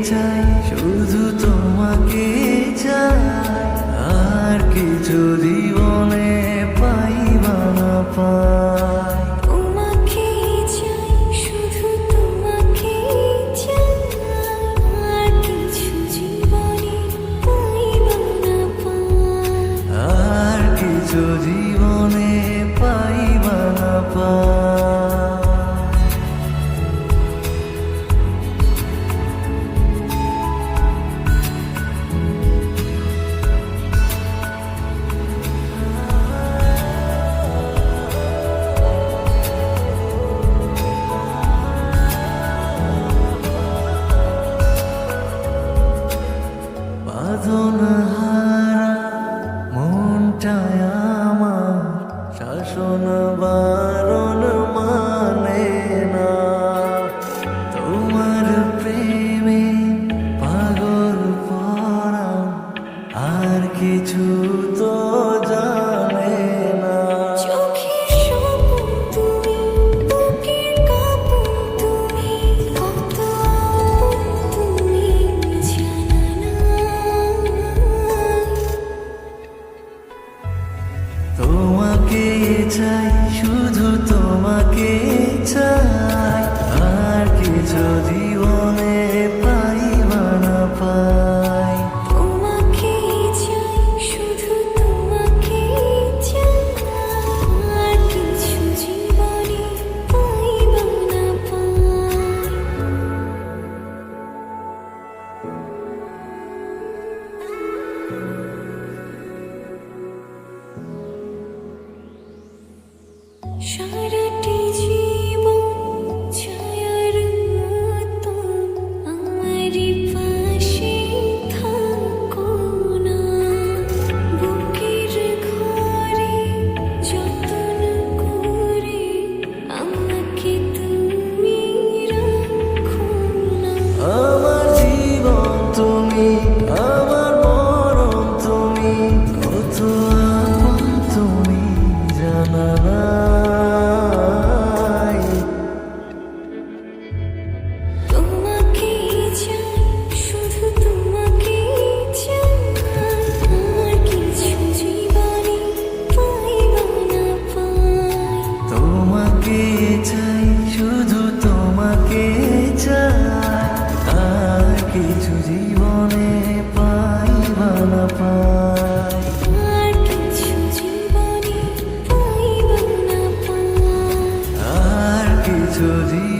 চাই, শুধু তোমাকে চাই, আর কিছু জীবনে পাইবা না পাই। তোমাকে চাই, শুধু তোমাকে চাই, আর কিছু জীবনে পাইবা না পাই। আর কিছু জীবনে পাইবা না পাই। বাঁধনহারা মনটায় আমার শাসন বারণ মানে না, তোমার প্রেমে পাগল পরাণ আর কিছু তো জানে না। চোখের স্বপ্ন তুমি, বুকের কাঁপন তুমি, কত তুমি জানা না। তোমাকে চাই, শুধু তোমাকে চাই, আর কিছু জীবনে পাইবা না পাই। তোমাকে চাই, শুধু তোমাকে চাই, আর কিছু জীবনে পাইবা না পাই। সারাটি জীবন ছায়ার মতো আমারই পাশে থাকো না, বুকের ঘরে যতন করে আমাকে তুমি রাখো না। আমার জীবন তুমি, আমার মরণ তুমি, কত আপন তুমি জানা নাই। তোমাকে চাই, শুধু তোমাকে চাই, আর কিছু জীবনে পাইবা না পাই। তোমাকে চাই, শুধু তোমাকে চাই, আর কিছু জীবনে পাইবা না পাই। আর কিছু জীবনে পাইবা না পাই। আর কিছু জীবনে